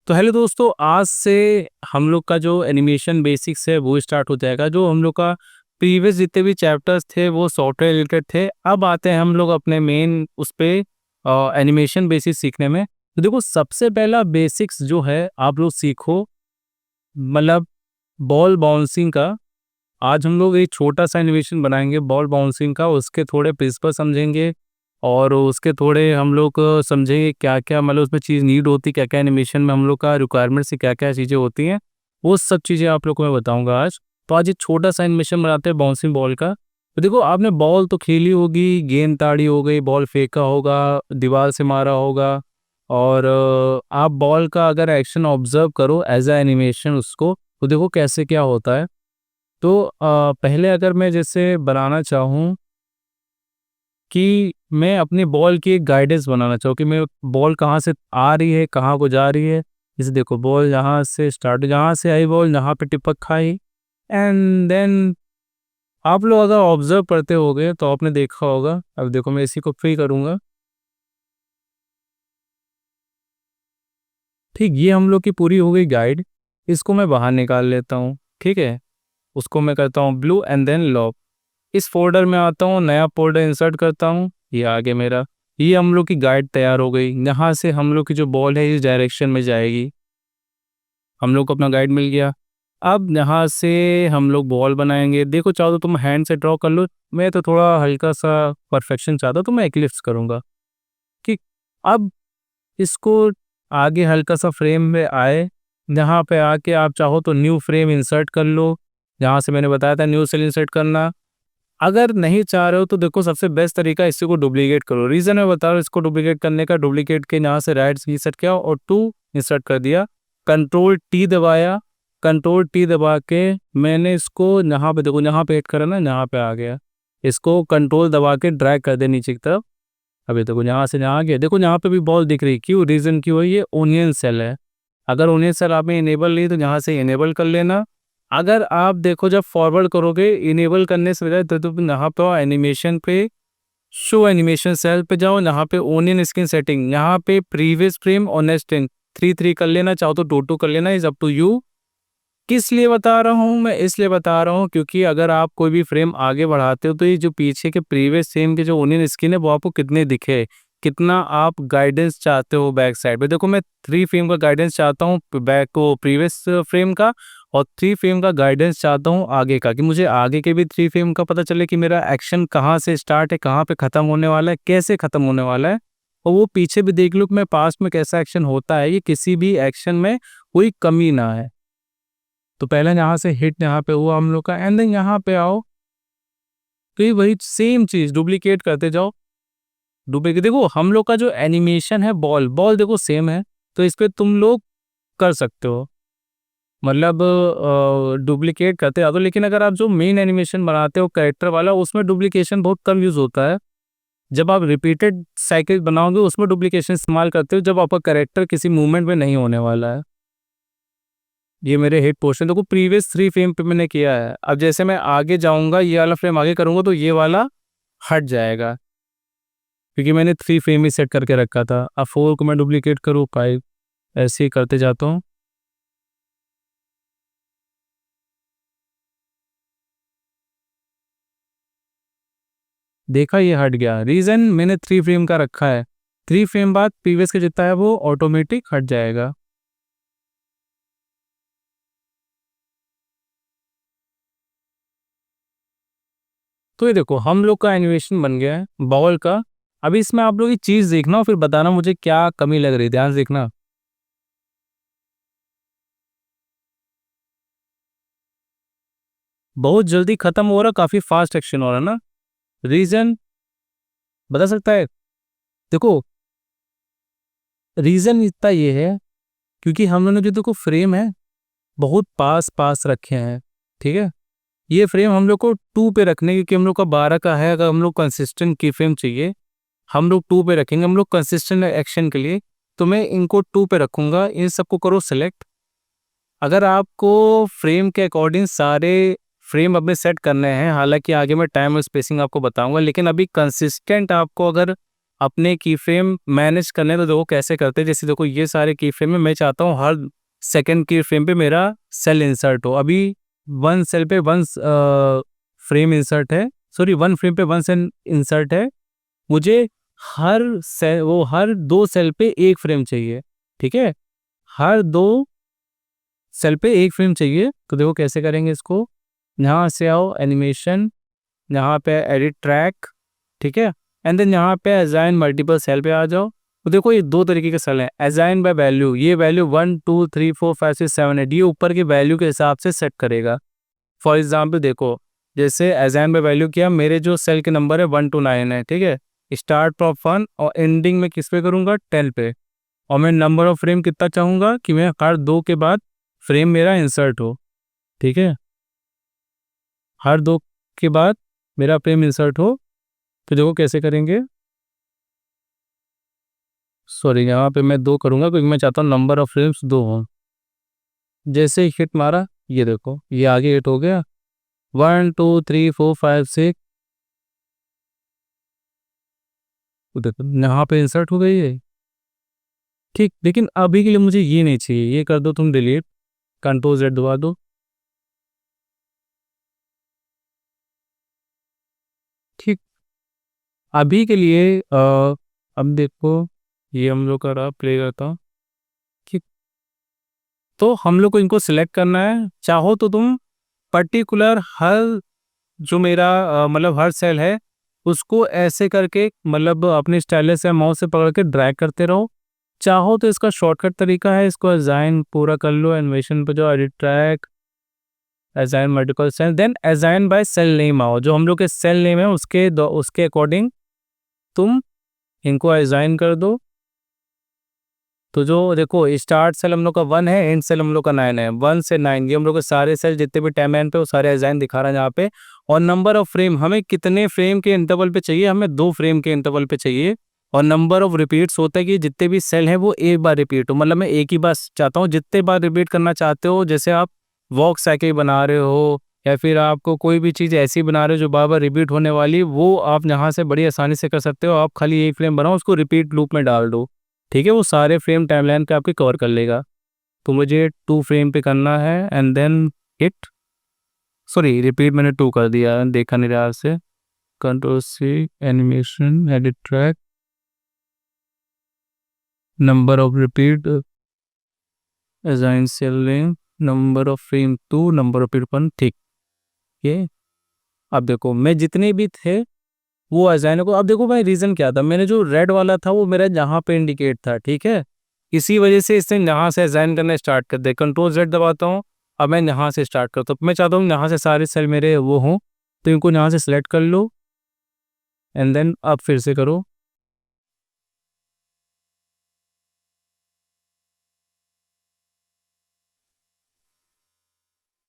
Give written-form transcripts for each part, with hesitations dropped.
तो हेलो दोस्तों, आज से हम लोग का जो एनिमेशन बेसिक्स है वो स्टार्ट हो जाएगा। जो हम लोग का प्रीवियस जितने भी चैप्टर्स थे वो सॉफ्टवेयर रिलेटेड थे। अब आते हैं हम लोग अपने मेन उस पे एनिमेशन बेसिक्स सीखने में। तो देखो, सबसे पहला बेसिक्स जो है आप लोग सीखो, मतलब बॉल बाउंसिंग का। आज हम लोग एक छोटा सा एनिमेशन बनाएंगे बॉल बाउंसिंग का, उसके थोड़े प्रिंसिपल समझेंगे और उसके थोड़े हम लोग समझेंगे क्या क्या, मतलब उसमें चीज़ नीड होती है, क्या क्या एनिमेशन में हम लोग का रिक्वायरमेंट से क्या क्या चीज़ें होती हैं, वो सब चीज़ें आप लोग को मैं बताऊंगा आज। तो आज एक छोटा सा एनिमेशन बनाते हैं बाउंसिंग बॉल का। तो देखो, आपने बॉल तो खेली होगी, गेंद ताड़ी हो गई, बॉल फेंका होगा, दीवार से मारा होगा, और आप बॉल का अगर एक्शन ऑब्जर्व करो एज अ एनिमेशन उसको, तो देखो कैसे क्या होता है। तो पहले अगर मैं जैसे बनाना चाहूँ कि मैं अपनी बॉल की एक गाइडेंस बनाना चाहूँ कि मैं बॉल कहाँ से आ रही है, कहाँ को जा रही है। जैसे देखो, बॉल यहाँ से स्टार्ट, यहाँ से आई बॉल, यहाँ पे टिपक खाई, एंड देन आप लोग अगर ऑब्जर्व करते होगे तो आपने देखा होगा। अब देखो, मैं इसी को फ्री करूँगा। ठीक, ये हम लोग की पूरी हो गई गाइड। इसको मैं बाहर निकाल लेता हूँ, ठीक है। उसको मैं करता हूँ ब्लू एंड देन लॉक। इस फोल्डर में आता हूँ, नया फोल्डर इंसर्ट करता हूँ, ये आगे मेरा, ये हम लोग की गाइड तैयार हो गई। यहाँ से हम लोग की जो बॉल है इस डायरेक्शन में जाएगी। हम लोग को अपना गाइड मिल गया। अब यहाँ से हम लोग बॉल बनाएंगे। देखो, चाहो तो तुम हैंड से ड्रॉ कर लो, मैं तो थोड़ा हल्का सा परफेक्शन चाहता हूँ तो मैं एक्लिप्स करूँगा। ठीक, अब इसको आगे हल्का सा फ्रेम में आए, यहाँ पे आके आप चाहो तो न्यू फ्रेम इंसर्ट कर लो, जहाँ से मैंने बताया था न्यू सेल इंसर्ट करना। अगर नहीं चाह रहे हो तो देखो, सबसे बेस्ट तरीका इसी को डुप्लीकेट करो। रीज़न मैं बता रहा हूँ इसको डुप्लीकेट करने का। डुप्लीकेट के यहाँ से राइट इंसर्ट किया और 2 इंसर्ट कर दिया, कंट्रोल टी दबाया। कंट्रोल टी दबा के मैंने इसको यहाँ पे, देखो यहाँ पे ऐड करा ना, यहाँ पे आ गया। इसको कंट्रोल दबा के ड्रैग कर दे नीचे की तरफ। अभी देखो, यहाँ से यहाँ आ गया। देखो, यहाँ पे भी बॉल दिख रही, क्यों? रीज़न क्यों है? ये ओनियन सेल है। अगर ओनियन सेल आपने इनेबल नहीं तो यहाँ से इनेबल कर लेना। अगर आप देखो, जब फॉरवर्ड करोगे इनेबल करने से बजाय तो तुम यहाँ पे एनिमेशन पे, शो एनिमेशन सेल पे जाओ, यहाँ पे ओनियन स्क्रीन सेटिंग, यहाँ पे प्रीवियस फ्रेम और नेक्स्ट फ्रेम 3 कर लेना, चाहो तो 2 कर लेना, इज अप टू यू। किस लिए बता रहा हूँ मैं? इसलिए बता रहा हूँ क्योंकि अगर आप कोई भी फ्रेम आगे बढ़ाते हो तो ये जो पीछे के प्रीवियस फ्रेम के जो ओनियन स्क्रीन है वो आपको कितने दिखे, कितना आप गाइडेंस चाहते हो बैक साइड पे। देखो, मैं 3 फ्रेम का गाइडेंस चाहता हूँ बैक को प्रीवियस फ्रेम का, और 3 फ्रेम का गाइडेंस चाहता हूँ आगे का, कि मुझे आगे के भी 3 फ्रेम का पता चले कि मेरा एक्शन कहाँ से स्टार्ट है, कहाँ पे ख़त्म होने वाला है, कैसे ख़त्म होने वाला है। और वो पीछे भी देख लो कि मैं पास्ट में कैसा एक्शन होता है, ये किसी भी एक्शन में कोई कमी ना है। तो पहले यहाँ से हिट यहाँ पे हुआ हम लोग का, एंड देन यहाँ पे आओ तो ये वही सेम चीज़ डुप्लीकेट करते जाओ। डुप्लीकेट, देखो हम लोग का जो एनिमेशन है बॉल बॉल देखो सेम है, तो इस पे तुम लोग कर सकते हो, मतलब डुप्लीकेट करते जाओ। लेकिन अगर आप जो मेन एनिमेशन बनाते हो कैरेक्टर वाला, उसमें डुप्लीकेशन बहुत कम यूज़ होता है। जब आप रिपीटेड साइकिल बनाओगे उसमें डुप्लीकेशन इस्तेमाल करते हो, जब आपका कैरेक्टर किसी मूवमेंट में नहीं होने वाला है। ये मेरे हेड पोर्शन देखो, प्रीवियस 3 फ्रेम पे मैंने किया है। अब जैसे मैं आगे जाऊंगा, ये वाला फ्रेम आगे करूंगा तो ये वाला हट जाएगा, क्योंकि मैंने 3 फ्रेम ही सेट करके रखा था। अब 4 को मैं डुप्लीकेट करूँ, 5, ऐसे ही करते जाता हूँ। देखा, ये हट गया। रीज़न मैंने 3 फ्रेम का रखा है, 3 फ्रेम बाद प्रीवियस का जितना है वो ऑटोमेटिक हट जाएगा। तो ये देखो, हम लोग का एनिमेशन बन गया है बॉल का। अभी इसमें आप लोग ये चीज़ देखना और फिर बताना मुझे क्या कमी लग रही है, ध्यान से देखना। बहुत जल्दी खत्म हो रहा, काफ़ी फास्ट एक्शन हो रहा ना। रीज़न बता सकता है? देखो, रीज़न इतना ये है क्योंकि हम लोगों ने जो देखो फ्रेम है बहुत पास पास रखे हैं, ठीक है। ये फ्रेम हम लोग को 2 पे रखने, क्योंकि हम लोग का 12 का है। अगर हम लोग कंसिस्टेंट की फ्रेम चाहिए, हम लोग 2 पे रखेंगे, हम लोग कंसिस्टेंट एक्शन के लिए। तो मैं इनको 2 पे रखूंगा। इन सबको करो सेलेक्ट। अगर आपको फ्रेम के अकॉर्डिंग सारे फ्रेम अपने सेट करने हैं, हालांकि आगे मैं टाइम और स्पेसिंग आपको बताऊंगा, लेकिन अभी कंसिस्टेंट आपको अगर अपने की फ्रेम मैनेज करने, तो देखो कैसे करते हैं। जैसे देखो ये सारे की फ्रेम में मैं चाहता हूँ हर सेकंड की फ्रेम पे मेरा सेल इंसर्ट हो। अभी वन सेल पे वन फ्रेम इंसर्ट है, सॉरी वन फ्रेम पे वन सेल इंसर्ट है। मुझे हर सेल, वो हर 2 सेल पे एक फ्रेम चाहिए, ठीक है, हर 2 सेल पे एक फ्रेम चाहिए। तो देखो कैसे करेंगे इसको। यहाँ से आओ एनिमेशन, यहाँ पे एडिट ट्रैक, ठीक है, एंड देन यहाँ पे असाइन मल्टीपल सेल पे आ जाओ। तो देखो ये 2 तरीके के सेल हैं, असाइन बाय वैल्यू। ये वैल्यू 1 2 3 4 5 6 7 8 ये ऊपर की वैल्यू के हिसाब से सेट करेगा। फॉर एग्जाम्पल देखो, जैसे असाइन बाय वैल्यू किया, मेरे जो सेल के नंबर है 1 to 9 है, ठीक है, स्टार्ट फ्रॉम 1 और एंडिंग में किस पे करूँगा, 10 पे। और मैं नंबर ऑफ फ्रेम कितना चाहूँगा कि मैं हर 2 के बाद फ्रेम मेरा इंसर्ट हो, ठीक है, हर 2 के बाद मेरा फ्रेम इंसर्ट हो। तो देखो कैसे करेंगे, सॉरी यहाँ पे मैं 2 करूँगा क्योंकि मैं चाहता हूँ नंबर ऑफ फ्रेम्स 2 हों। जैसे ही हिट मारा, ये देखो ये आगे हिट हो गया, 1 2 3 4 5 6, देखो यहाँ पे इंसर्ट हो गई है, ठीक। लेकिन अभी के लिए मुझे ये नहीं चाहिए, ये कर दो तुम डिलीट, कंट्रोल Z दबा दो, ठीक। अभी के लिए अब देखो ये हम लोग का रहा, प्ले करता हूँ, ठीक। तो हम लोग को इनको सिलेक्ट करना है। चाहो तो तुम पर्टिकुलर हर जो मेरा मतलब हर सेल है उसको ऐसे करके, मतलब अपने स्टाइलस या माउस से पकड़ के ड्रैग करते रहो। चाहो तो इसका शॉर्टकट तरीका है, इसको असाइन पूरा कर लो, एनिमेशन पे जाओ, edit track, assign multiple cell, then assign by cell name आओ। जो हम लोग के सेल नेम है उसके अकॉर्डिंग तुम इनको असाइन कर दो। तो जो देखो स्टार्ट सेल हम लोग का 1 है, एंड सेल हम लोग का 9 है, 1 से 9 ये हम लोग के सारे सेल जितने भी टाइम एंड पे वो सारे असाइन दिखा रहे हैं यहाँ पे। और नंबर ऑफ फ्रेम हमें कितने फ्रेम के इंटरवल पे चाहिए, हमें 2 फ्रेम के इंटरवल पे चाहिए। और नंबर ऑफ रिपीट्स होता है कि जितने भी सेल हैं वो एक बार रिपीट हो, मतलब मैं एक ही बार चाहता हूँ, जितने बार रिपीट करना चाहते हो। जैसे आप वॉक साइकिल बना रहे हो या फिर आपको कोई भी चीज़ ऐसी बना रहे हो जो बार बार रिपीट होने वाली, वो आप यहाँ से बड़ी आसानी से कर सकते हो। आप खाली एक फ्रेम बनाओ, उसको रिपीट लूप में डाल दो, ठीक है, वो सारे फ्रेम टाइमलाइन पे आपके कवर कर लेगा। तो मुझे 2 फ्रेम पे करना है and then hit, sorry repeat मैंने 2 कर दिया, देखा नहीं रहा से, control C, animation, edit track, number of repeat, assign cell name, number of frame 2, number of repeat 1, ठीक। ये अब देखो मैं जितने भी थे वो असाइन को, अब देखो भाई रीज़न क्या था, मैंने जो रेड वाला था वो मेरा यहाँ पे इंडिकेट था, ठीक है, इसी वजह से इसने यहाँ से असाइन करना स्टार्ट कर दे। कंट्रोल Z दबाता हूँ, अब मैं यहाँ से स्टार्ट करता हूँ। मैं चाहता हूँ यहाँ से सारे सेल मेरे वो हों, तो इनको यहाँ से सिलेक्ट कर लो एंड देन अब फिर से करो,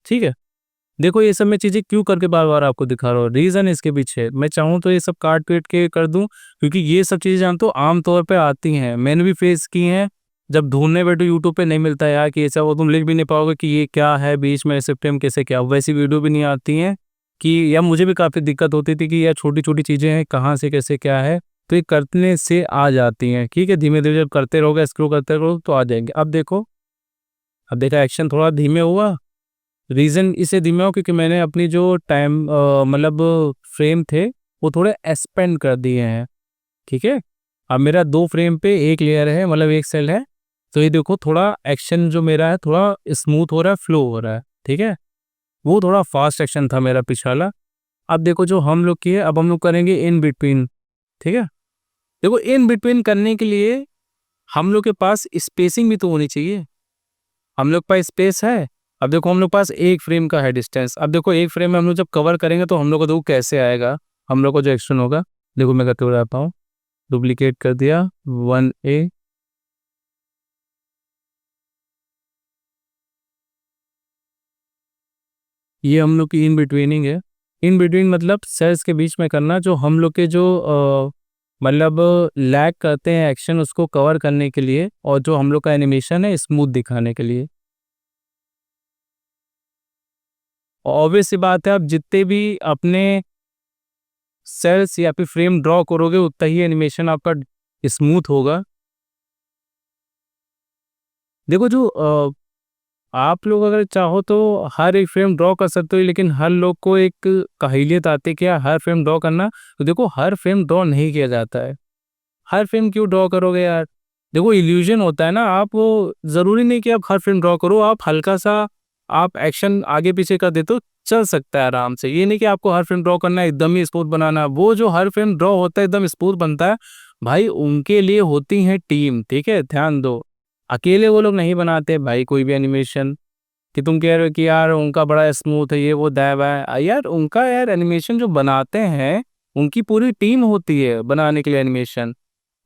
ठीक है। देखो ये सब मैं चीज़ें क्यों करके बार बार आपको दिखा रहा हूँ, रीज़न इसके पीछे। मैं चाहूँ तो ये सब काट पीट के कर दूँ, क्योंकि ये सब चीज़ें जानते हो आम तौर पे आती हैं, मैंने भी फेस की हैं। जब ढूंढने बैठो यूट्यूब पे नहीं मिलता यार कि ऐसा, वो तुम लिख भी नहीं पाओगे कि ये क्या है, बीच में सिस्टम कैसे क्या, वैसी वीडियो भी नहीं आती हैं कि, या मुझे भी काफ़ी दिक्कत होती थी कि यार छोटी छोटी चीज़ें हैं कहाँ से कैसे क्या है। तो ये करने से आ जाती हैं, ठीक है, धीमे धीरे जब करते रहोगे, स्क्रो करते रहोगे तो आ जाएंगे। अब देखो, अब देखा एक्शन थोड़ा धीमे हुआ। रीज़न इसे धीमा हो क्योंकि मैंने अपनी जो टाइम मतलब फ्रेम थे वो थोड़े एक्सपेंड कर दिए हैं, ठीक है। अब मेरा 2 फ्रेम पे एक लेयर है, मतलब एक सेल है। तो ये देखो थोड़ा एक्शन जो मेरा है थोड़ा स्मूथ हो रहा है, फ्लो हो रहा है, ठीक है। वो थोड़ा फास्ट एक्शन था मेरा पिछला। अब देखो जो हम लोग की है, अब हम लोग करेंगे इन बिटवीन, ठीक है। देखो इन बिटवीन करने के लिए हम लोग के पास स्पेसिंग भी तो होनी चाहिए, हम लोग के पास स्पेस है। अब देखो हम लोग पास एक फ्रेम का है डिस्टेंस। अब देखो एक फ्रेम में हम लोग जब कवर करेंगे तो हम लोग को देखो कैसे आएगा, हम लोग को जो एक्शन होगा। देखो मैं करते हुए आता हूँ, डुप्लीकेट कर दिया 1A, ये हम लोग की इन बिटवीनिंग है। इन बिटवीन मतलब सेल्स के बीच में करना, जो हम लोग के जो मतलब लैग करते हैं एक्शन उसको कवर करने के लिए, और जो हम लोग का एनिमेशन है स्मूथ दिखाने के लिए। ऑब्वियस सी बात है, अब जितने भी अपने सेल्स या फिर फ्रेम ड्रॉ करोगे उतना ही एनिमेशन आपका स्मूथ होगा। देखो जो आप लोग अगर चाहो तो हर एक फ्रेम ड्रॉ कर सकते हो, लेकिन हर लोग को एक काबिलियत आती है कि यार हर फ्रेम ड्रॉ करना, तो देखो हर फ्रेम ड्रॉ नहीं किया जाता है। हर फ्रेम क्यों ड्रॉ करोगे यार? देखो इल्यूजन होता है ना, आप वो ज़रूरी नहीं कि आप हर फ्रेम ड्रॉ करो, आप हल्का सा आप एक्शन आगे पीछे कर देते हो, चल सकता है आराम से। ये नहीं कि आपको हर फ्रेम ड्रॉ करना है, एकदम ही स्मूथ बनाना है। वो जो हर फ्रेम ड्रॉ होता है एकदम स्मूथ बनता है, भाई उनके लिए होती है टीम, ठीक है, ध्यान दो। अकेले वो लोग नहीं बनाते भाई कोई भी एनिमेशन, कि तुम कह रहे हो कि यार उनका बड़ा स्मूथ है, ये वो दैब है यार, उनका यार एनिमेशन जो बनाते हैं उनकी पूरी टीम होती है बनाने के लिए एनिमेशन।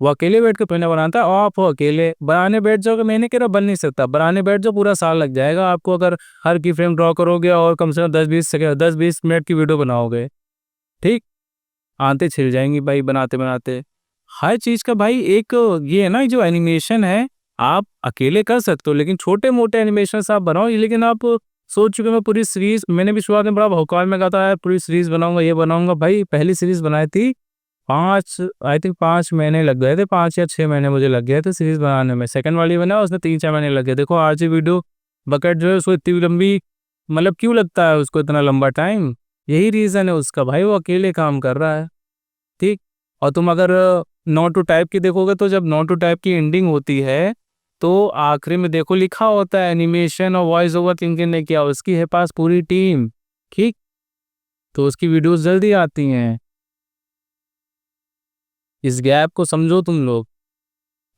वो अकेले बैठ के थोड़ी ना बनाता है, और आप हो अकेले बनाने बैठ जाओगे, मैंने कह रहा बन नहीं सकता, बनाने बैठ जाओ पूरा साल लग जाएगा आपको, अगर हर की फ्रेम ड्रॉ करोगे और कम से कम 10-20 सेकंड 10-20 मिनट की वीडियो बनाओगे, ठीक, आंतें छिल जाएंगी भाई बनाते बनाते। हर चीज़ का भाई एक ये है ना, जो एनिमेशन है आप अकेले कर सकते हो, लेकिन छोटे मोटे एनिमेशन आप बनाओ। लेकिन आप सोच चुके, मैं पूरी सीरीज, मैंने भी शुरुआत में बड़ा भौकाल में कहा था यार पूरी सीरीज बनाऊंगा, ये बनाऊंगा। भाई पहली सीरीज बनाई थी 5, आई थिंक 5 महीने लग गए थे, 5 या 6 महीने मुझे लग गए थे सीरीज बनाने में। सेकंड वाली बना उसमें 3-4 महीने लग गए। देखो आज वीडियो बकेट जो है उसको इतनी लंबी, मतलब क्यों लगता है उसको इतना लंबा टाइम? यही रीज़न है उसका भाई, वो अकेले काम कर रहा है, ठीक। और तुम अगर नोट टू टाइप की देखोगे, तो जब नोट टू टाइप की एंडिंग होती है तो आखिरी में देखो लिखा होता है एनिमेशन और वॉइस ओवर किन-किन ने किया, उसकी है पास पूरी टीम, ठीक। तो उसकी वीडियोस जल्दी आती हैं। इस गैप को समझो तुम लोग।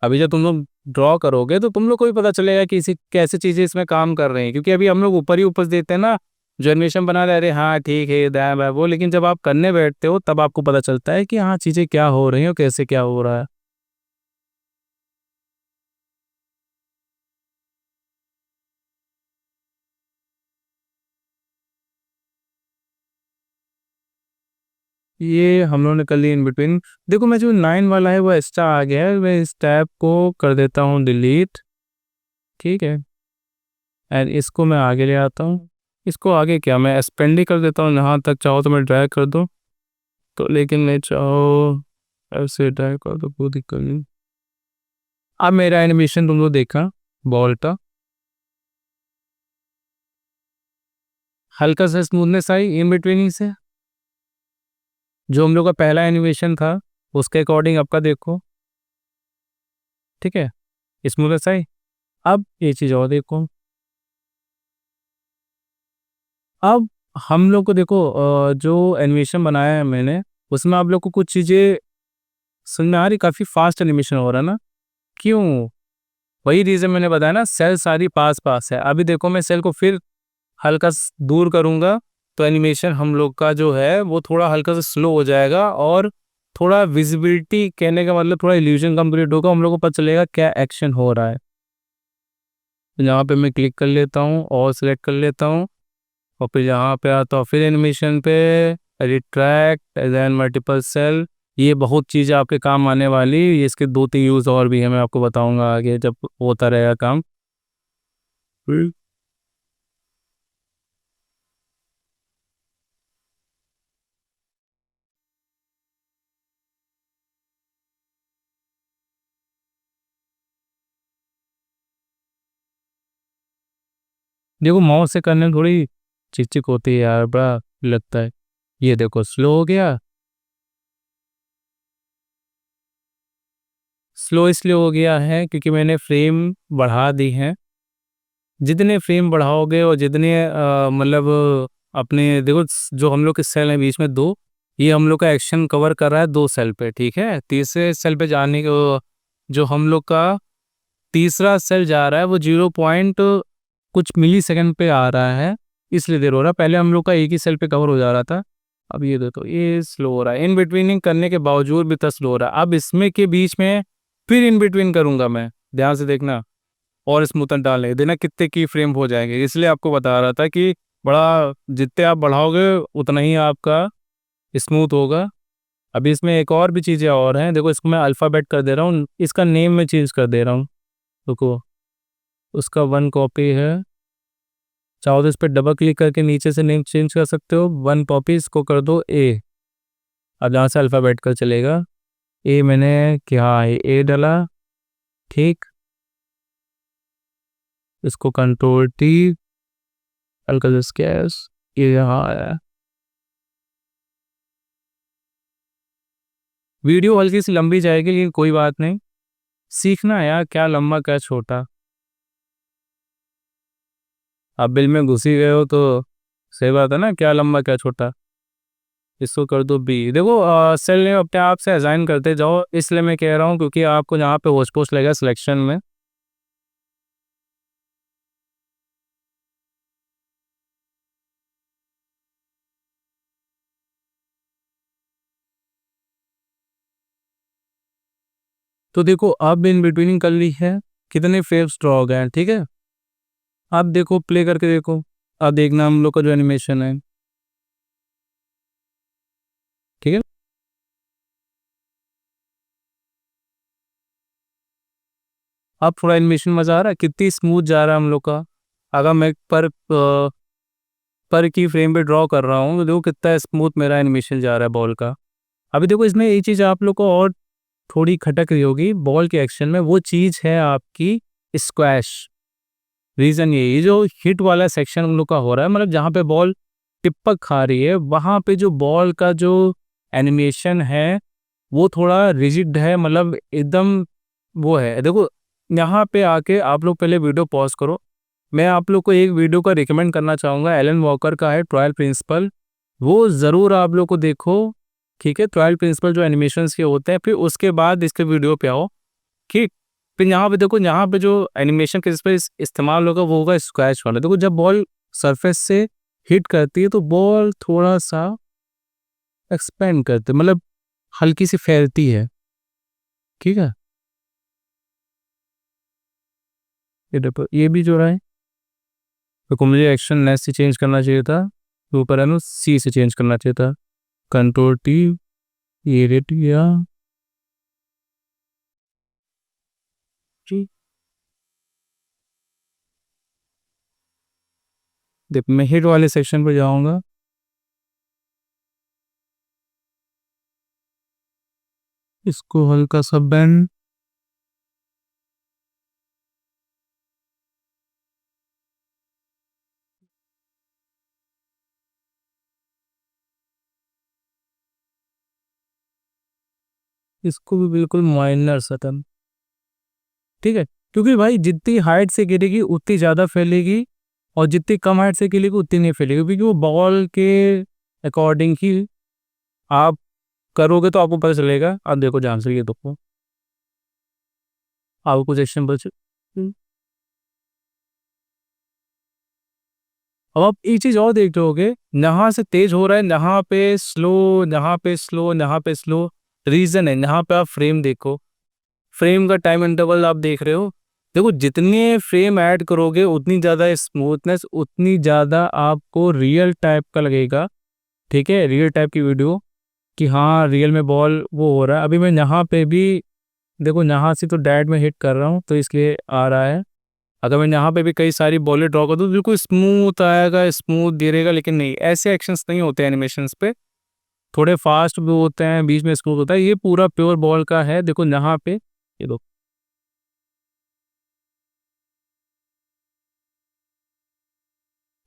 अभी जब तुम लोग ड्रॉ करोगे तो तुम लोग को भी पता चलेगा कि इसी कैसे चीज़ें इसमें काम कर रही हैं, क्योंकि अभी हम लोग ऊपर ही ऊपर से देखते हैं ना, जो एनिमेशन बना रहे, अरे हाँ ठीक है, ये दैब है वो, लेकिन जब आप करने बैठते हो तब आपको पता चलता है कि हाँ चीज़ें क्या हो रही हैं और कैसे क्या हो रहा है। ये हम लोगों ने कर ली इन बिटवीन। देखो मैं जो 9 वाला है वो एक्स्ट्रा आ गया है, मैं इस टैब को कर देता हूँ डिलीट, ठीक है। एंड इसको मैं आगे ले आता हूँ। इसको आगे क्या मैं एक्सपेंड ही कर देता हूँ, यहाँ तक चाहो तो मैं ड्रैग कर दूँ, तो लेकिन मैं चाहो ऐसे ड्रैग कर दो, कोई दिक्कत नहीं। अब मेरा एनिमेशन तुम लोग देखा बॉल का, हल्का सा स्मूथनेस आई इन बिटवीन ही से, जो हम लोग का पहला एनिमेशन था उसके अकॉर्डिंग आपका देखो, ठीक है, स्मूथनेस आई। अब ये चीज़ और देखो, अब हम लोग को देखो जो एनिमेशन बनाया है मैंने, उसमें आप लोग को कुछ चीज़ें समझ में आ रही, काफ़ी फास्ट एनिमेशन हो रहा है ना, क्यों? वही रीज़न मैंने बताया ना, सेल सारी पास पास है। अभी देखो मैं सेल को फिर हल्का दूर करूँगा, तो एनिमेशन हम लोग का जो है वो थोड़ा हल्का सा स्लो हो जाएगा, और थोड़ा विजिबिलिटी, कहने का मतलब थोड़ा इल्यूजन कंप्लीट होगा, हम लोग को पता चलेगा क्या एक्शन हो रहा है। तो यहाँ पे मैं क्लिक कर लेता हूँ और सिलेक्ट कर लेता हूँ, और फिर यहाँ पे आता हूँ, फिर एनिमेशन पे रिट्रैक्ट देन मल्टीपल सेल। ये बहुत चीज़ें आपके काम आने वाली, ये इसके 2-3 यूज़ और भी है, मैं आपको बताऊंगा आगे जब होता रहेगा काम। हम्म। देखो माउस से करने में थोड़ी चिक चिक होती है यार, बड़ा लगता है। ये देखो स्लो हो गया, स्लो इसलिए हो गया है क्योंकि मैंने फ्रेम बढ़ा दी है। जितने फ्रेम बढ़ाओगे और जितने मतलब अपने देखो, जो हम लोग के सेल हैं बीच में दो, ये हम लोग का एक्शन कवर कर रहा है 2 सेल पे, ठीक है। तीसरे सेल पे जाने को, जो हम लोग का तीसरा सेल जा रहा है वो 0 पॉइंट कुछ मिली सेकंड पे आ रहा है, इसलिए देर हो रहा है। पहले हम लोग का एक ही सेल पे कवर हो जा रहा था, अब ये देखो ये स्लो हो रहा है, इन बिटवीनिंग करने के बावजूद भी तो स्लो हो रहा है। अब इसमें के बीच में फिर इन बिटवीन करूंगा मैं, ध्यान से देखना, और स्मूथन डालने देना, कितने की फ्रेम हो जाएंगे, इसलिए आपको बता रहा था कि बड़ा जितने आप बढ़ाओगे उतना ही आपका स्मूथ होगा। अभी इसमें एक और भी चीज़ें और हैं, देखो इसको मैं अल्फ़ाबेट कर दे रहा हूँ, इसका नेम मैं चेंज कर दे रहा हूँ, रुको। उसका 1 कॉपी है, चाहो तो इस पर डबल क्लिक करके नीचे से नेम चेंज कर सकते हो। 1 कॉपी, इसको कर दो ए, अब जहाँ से अल्फ़ाबेटिकल चलेगा, ए मैंने क्या है, ए डाला, ठीक। इसको कंट्रोल टी, हल्का सा स्केच, ये यहाँ आया। वीडियो हल्की सी लंबी जाएगी लेकिन कोई बात नहीं, सीखना है यार, क्या लंबा क्या छोटा। आप बिल में घुस ही गए हो तो सही बात है ना, क्या लंबा क्या छोटा। इसको कर दो बी। देखो सेल नेम अपने आप से असाइन करते जाओ, इसलिए मैं कह रहा हूँ क्योंकि आपको यहाँ पे होस्ट पोस्ट लगेगा सिलेक्शन में। तो देखो अब इन बिटवीनिंग कर ली है, कितने फ्रेम्स ड्रॉ हो गए हैं, ठीक है। आप देखो, प्ले करके देखो, अब देखना हम लोग का जो एनिमेशन है, ठीक है। अब थोड़ा एनिमेशन मज़ा आ रहा है, कितनी स्मूथ जा रहा है हम लोग का। अगर मैं पर की फ्रेम पे ड्रॉ कर रहा हूँ तो देखो कितना स्मूथ मेरा एनिमेशन जा रहा है बॉल का। अभी देखो इसमें ये चीज़ आप लोग को और थोड़ी खटक रही होगी बॉल के एक्शन में, वो चीज़ है आपकी स्क्वैश। रीज़न ये जो हिट वाला सेक्शन हम लोग का हो रहा है, मतलब जहाँ पे बॉल टिप्पक खा रही है वहाँ पे जो बॉल का जो एनिमेशन है वो थोड़ा रिजिड है, मतलब एकदम वो है। देखो यहाँ पे आके आप लोग पहले वीडियो पॉज करो, मैं आप लोग को एक वीडियो का रिकमेंड करना चाहूँगा, एलन वॉकर का है ट्रायल प्रिंसिपल, वो ज़रूर आप लोग को देखो, ठीक है। ट्रायल प्रिंसिपल जो एनिमेशंस के होते हैं, फिर उसके बाद इसके वीडियो पे आओ, ठीक। फिर यहाँ पे देखो, यहाँ पे जो एनिमेशन किस पे इस्तेमाल होगा वो होगा स्क्वैच वाला। देखो जब बॉल सरफेस से हिट करती है तो बॉल थोड़ा सा एक्सपेंड करती है, मतलब हल्की सी फैलती है, ठीक है। ये भी जो रहा है, तो मुझे एक्शन नेस से चेंज करना चाहिए था, तो ऊपर है ना सी से चेंज करना चाहिए था, कंट्रोल टी, ये रेट या जी। देख मैं हिट वाले सेक्शन पर जाऊंगा, इसको हल्का सा बेंड, इसको भी बिल्कुल माइनर सटन, ठीक है। क्योंकि भाई जितनी हाइट से गिरेगी उतनी ज़्यादा फैलेगी, और जितनी कम हाइट से गिरेगी उतनी नहीं फैलेगी, क्योंकि वो बॉल के अकॉर्डिंग ही आप करोगे तो आपको पता चलेगा। आप देखो ध्यान से, ये देखो आपको कुछ एक्शन बच। अब आप एक चीज़ और देख रहे, यहाँ से तेज हो रहा है, यहाँ पे स्लो, यहाँ पे स्लो, यहाँ पे स्लो। रीज़न है, यहाँ पे आप फ्रेम देखो, फ्रेम का टाइम इंटरवल आप देख रहे हो। देखो जितने फ्रेम ऐड करोगे उतनी ज़्यादा स्मूथनेस, उतनी ज़्यादा आपको रियल टाइप का लगेगा, ठीक है। रियल टाइप की वीडियो कि हाँ रियल में बॉल वो हो रहा है। अभी मैं यहाँ पे भी देखो, यहाँ से तो डायरेक्ट में हिट कर रहा हूँ तो इसलिए आ रहा है। अगर मैं यहाँ पे भी कई सारी बॉलें ड्रॉ कर दूँ तो बिल्कुल स्मूथ आएगा, स्मूथ गिरेगा, लेकिन नहीं, ऐसे एक्शंस नहीं होते एनिमेशंस पे, थोड़े फास्ट भी होते हैं, बीच में स्मूथ होता है। ये पूरा प्योर बॉल का है, देखो यहाँ पे, ये दो,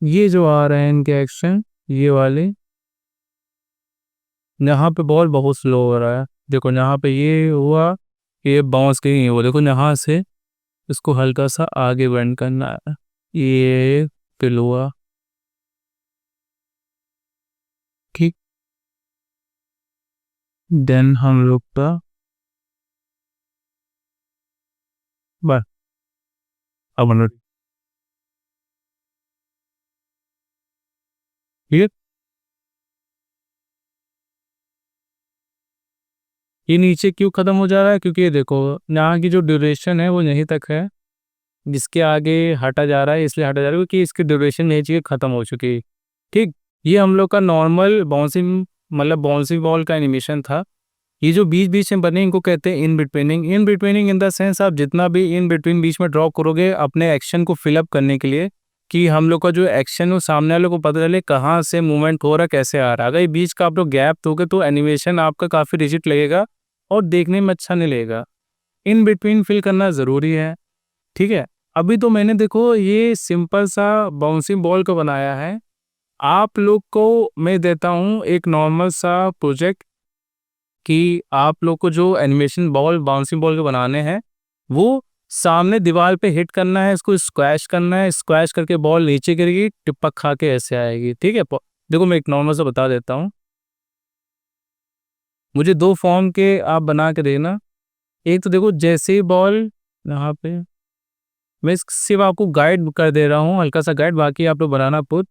ये जो आ रहे हैं इनके एक्शन, ये वाले, यहाँ पे बॉल बहुत स्लो हो रहा है। देखो यहाँ पे ये हुआ, ये बाउंस कहीं हुआ, देखो यहाँ से इसको हल्का सा आगे बेंड करना है, ये पिल हुआ, ठीक। देन हम लोग का बस, अब हम लोग, ठीक है। ये नीचे क्यों ख़त्म हो जा रहा है, क्योंकि ये देखो यहाँ की जो ड्यूरेशन है वो यहीं तक है, जिसके आगे हटा जा रहा है, इसलिए हटा जा रहा है क्योंकि इसकी ड्यूरेशन यही चीज़ ख़त्म हो चुकी है, ठीक। ये हम लोग का नॉर्मल बाउंसिंग, मतलब बाउंसिंग बॉल का एनिमेशन था। ये जो बीच बीच में बने इनको कहते हैं इन बिटवीनिंग। इन बिटवीनिंग इन द सेंस आप जितना भी इन बिटवीन बीच में ड्रॉ करोगे अपने एक्शन को फिलअप करने के लिए, कि हम लोग का जो एक्शन हो सामने वाले को पता चले कहाँ से मूवमेंट हो रहा है, कैसे आ रहा है। अगर ये बीच का आप लोग गैप दोगे तो एनिमेशन आपका काफ़ी रिजिड लगेगा और देखने में अच्छा नहीं लगेगा। इन बिटवीन फिल करना ज़रूरी है, ठीक है। अभी तो मैंने देखो ये सिंपल सा बाउंसिंग बॉल को बनाया है। आप लोग को मैं देता हूँ एक नॉर्मल सा प्रोजेक्ट कि आप लोग को जो एनिमेशन बॉल बाउंसिंग बॉल के बनाने हैं, वो सामने दीवार पे हिट करना है, इसको स्क्वैश करना है, स्क्वैश करके बॉल नीचे गिरेगी, टिपक खा के ऐसे आएगी, ठीक है। देखो मैं एक नॉर्मल सा बता देता हूँ। मुझे 2 फॉर्म के आप बना के देना। एक तो देखो जैसे ही बॉल यहाँ पे, मैं सिर्फ आपको गाइड कर दे रहा हूँ, हल्का सा गाइड, बाकी आप लोग बनाना खुद।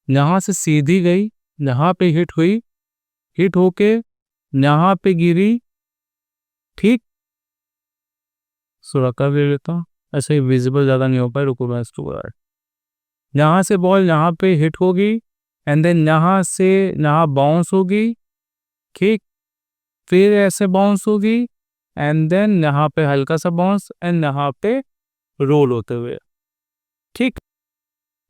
यहाँ से सीधी गई, यहाँ पे हिट हुई, हिट होके यहाँ पे गिरी, ठीक। थोड़ा कर ले लेता हूँ, ऐसे ही विजिबल ज़्यादा नहीं हो पाए, रुको मैं इसको यहाँ से बॉल यहाँ पे हिट होगी एंड देन यहाँ से यहाँ बाउंस होगी, ठीक। फिर ऐसे बाउंस होगी एंड देन यहाँ पे हल्का सा बाउंस एंड यहाँ पे रोल होते हुए, ठीक।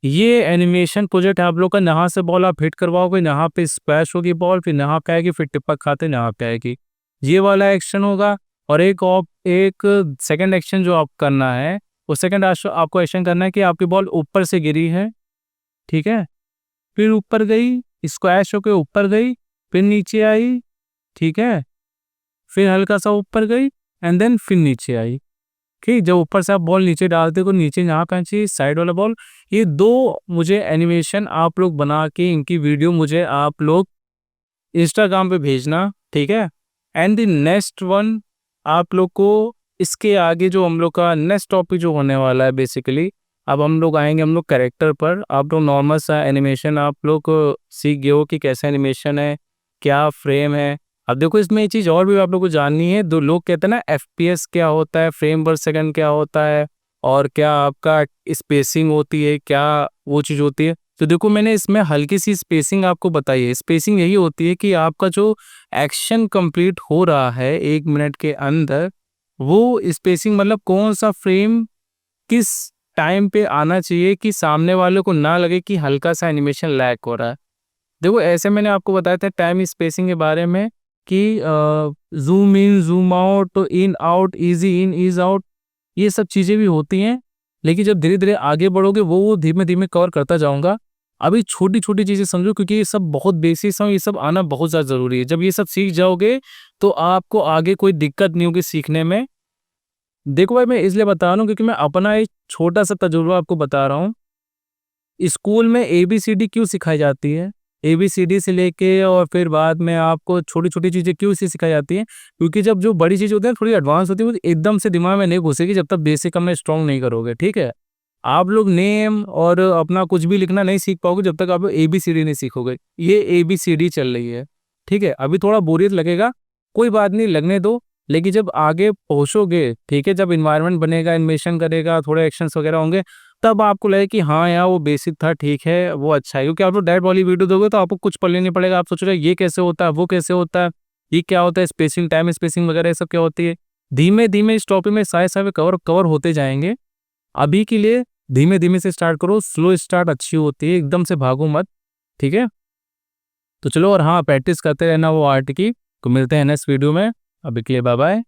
ये एनिमेशन प्रोजेक्ट आप लोग का। यहाँ से बॉल आप हिट करवाओगे, यहाँ पे स्पैश होगी बॉल, फिर यहाँ पे आएगी, फिर टिपक खाते यहाँ पे आएगी, ये वाला एक्शन होगा। और एक सेकंड एक्शन जो आप करना है, वो सेकंड आपको एक्शन करना है कि आपकी बॉल ऊपर से गिरी है, ठीक है। फिर ऊपर गई, स्क्वैश होके ऊपर गई, फिर नीचे आई, ठीक है। फिर हल्का सा ऊपर गई एंड देन फिर नीचे आई, ठीक। जब ऊपर से आप बॉल नीचे डालते तो नीचे यहाँ पे चाहिए साइड वाला बॉल। ये 2 मुझे एनिमेशन आप लोग बना के इनकी वीडियो मुझे आप लोग इंस्टाग्राम पे भेजना, ठीक है। एंड द नेक्स्ट वन आप लोग को इसके आगे जो हम लोग का नेक्स्ट टॉपिक जो होने वाला है, बेसिकली अब हम लोग आएंगे हम लोग कैरेक्टर पर। आप लोग नॉर्मल सा एनिमेशन आप लोग सीख गए हो कि कैसा एनिमेशन है, क्या फ्रेम है। अब देखो इसमें ये चीज़ और भी आप लोग को जाननी है। 2 लोग कहते हैं ना एफपीएस क्या होता है, फ्रेम पर सेकंड क्या होता है, और क्या आपका स्पेसिंग होती है, क्या वो चीज़ होती है। तो देखो मैंने इसमें हल्की सी स्पेसिंग आपको बताई है। स्पेसिंग यही होती है कि आपका जो एक्शन कंप्लीट हो रहा है 1 मिनट के अंदर, वो स्पेसिंग मतलब कौन सा फ्रेम किस टाइम पे आना चाहिए कि सामने वाले को ना लगे कि हल्का सा एनिमेशन लैग हो रहा है। देखो ऐसे मैंने आपको बताया था टाइम स्पेसिंग के बारे में कि जूम इन जूम आउट, तो in out, easy in is out, ये सब चीज़ें भी होती हैं। लेकिन जब धीरे धीरे आगे बढ़ोगे वो धीमे धीमे कवर करता जाऊंगा। अभी छोटी छोटी चीज़ें समझो क्योंकि ये सब बहुत बेसिक्स हैं, ये सब आना बहुत ज़्यादा ज़रूरी है। जब ये सब सीख जाओगे तो आपको आगे कोई दिक्कत नहीं होगी सीखने में। देखो भाई मैं इसलिए बता रहा हूँ क्योंकि मैं अपना एक छोटा सा तजुर्बा आपको बता रहा हूँ। स्कूल में एबीसीडी क्यों सिखाई जाती है, एबीसीडी से लेके और फिर बाद में आपको छोटी छोटी चीज़ें क्यों से सिखाई जाती हैं, क्योंकि जब जो बड़ी चीज़ होती है थोड़ी एडवांस होती है वो एकदम से दिमाग में नहीं घुसेगी जब तक बेसिक में स्ट्रॉन्ग नहीं करोगे, ठीक है। आप लोग नेम और अपना कुछ भी लिखना नहीं सीख पाओगे जब तक आप एबीसीडी नहीं सीखोगे। ये एबीसीडी चल रही है, ठीक है। अभी थोड़ा बोरियत लगेगा, कोई बात नहीं, लगने दो। लेकिन जब आगे पहुंचोगे, ठीक है, जब इन्वायरमेंट बनेगा, एनिमेशन करेगा, थोड़े एक्शंस वगैरह होंगे, तब आपको लगे कि हाँ यार वो बेसिक था, ठीक है, वो अच्छा है। क्योंकि आप लोग डायरेक्ट वाली वीडियो दोगे तो आपको कुछ पढ़ने नहीं पड़ेगा। आप सोच रहे ये कैसे होता है, वो कैसे होता है, ये क्या होता है, स्पेसिंग, टाइम स्पेसिंग वगैरह ये सब क्या होती है। धीमे धीमे इस टॉपिक में सारे सारे कवर कवर होते जाएंगे। अभी के लिए धीमे धीमे से स्टार्ट करो, स्लो स्टार्ट अच्छी होती है, एकदम से भागो मत, ठीक है। तो चलो, और हाँ प्रैक्टिस करते रहना वो आर्ट की। तो मिलते हैं नेक्स्ट वीडियो में, अभी के लिए बाय बाय।